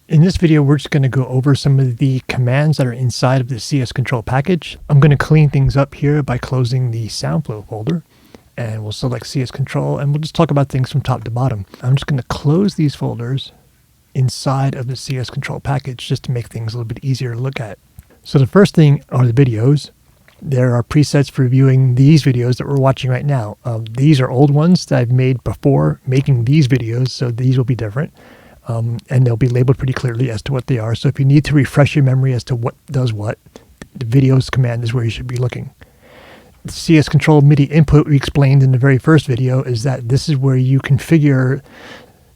In this video, we're just going to go over some of the commands that are inside of the CS Control package. I'm going to clean things up here by closing the SoundFlow folder, and we'll select CS Control, and we'll just talk about things from top to bottom. I'm just going to close these folders inside of the CS Control package just to make things a little bit easier to look at. So the first thing are the videos. There are presets for viewing these videos that we're watching right now. These are old ones that I've made before making these videos, so these will be different. And they'll be labeled pretty clearly as to what they are. So if you need to refresh your memory as to what does what, the videos command is where you should be looking. The CS Control MIDI input we explained in the very first video is that this is where you configure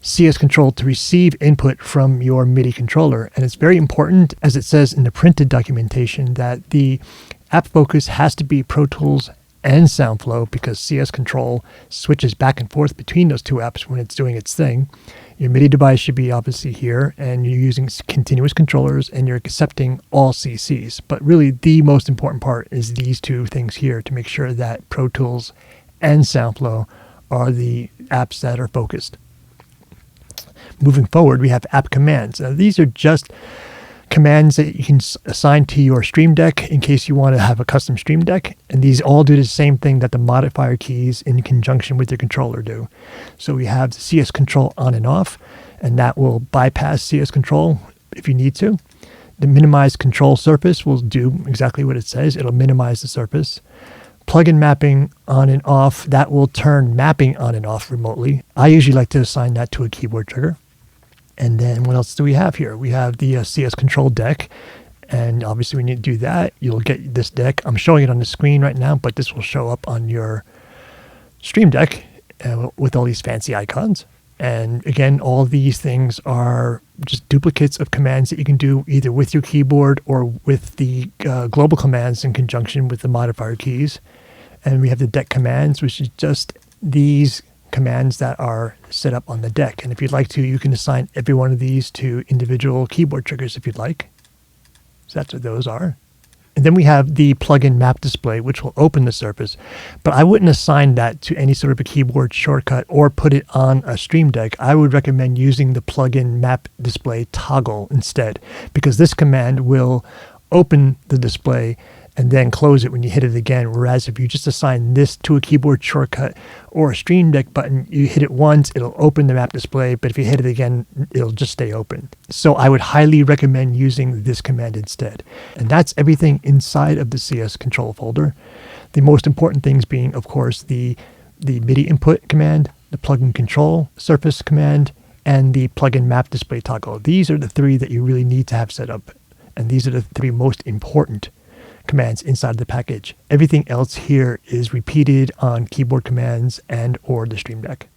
CS Control to receive input from your MIDI controller. And it's very important, as it says in the printed documentation, that the app focus has to be Pro Tools and SoundFlow, because CS Control switches back and forth between those two apps when it's doing its thing. Your MIDI device should be obviously here, and you're using continuous controllers, and you're accepting all CCs. But really, the most important part is these two things here to make sure that Pro Tools and SoundFlow are the apps that are focused. Moving forward, we have app commands. Now, these are just commands that you can assign to your Stream Deck in case you want to have a custom Stream Deck. And these all do the same thing that the modifier keys in conjunction with your controller do. So we have the CS Control on and off, and that will bypass CS Control if you need to. The minimize control surface will do exactly what it says. It'll minimize the surface. Plugin mapping on and off, that will turn mapping on and off remotely. I usually like to assign that to a keyboard trigger. And then what else do we have here? We have the CS Control deck, and obviously we need to do that. You'll get this deck. I'm showing it on the screen right now, but this will show up on your Stream Deck with all these fancy icons. And again, all these things are just duplicates of commands that you can do either with your keyboard or with the global commands in conjunction with the modifier keys. And we have the deck commands, which is just these commands that are set up on the deck. And if you'd like to, you can assign every one of these to individual keyboard triggers if you'd like. So that's what those are. And then we have the plugin map display, which will open the surface, but I wouldn't assign that to any sort of a keyboard shortcut or put it on a Stream Deck. I would recommend using the plugin map display toggle instead, because this command will open the display and then close it when you hit it again. Whereas if you just assign this to a keyboard shortcut or a Stream Deck button, you hit it once, it'll open the map display, but if you hit it again, it'll just stay open. So I would highly recommend using this command instead. And that's everything inside of the CS Control folder. The most important things being, of course, the MIDI input command, the plugin control surface command, and the plugin map display toggle. These are the three that you really need to have set up. And these are the three most important commands inside the package. Everything else here is repeated on keyboard commands and or the Stream Deck.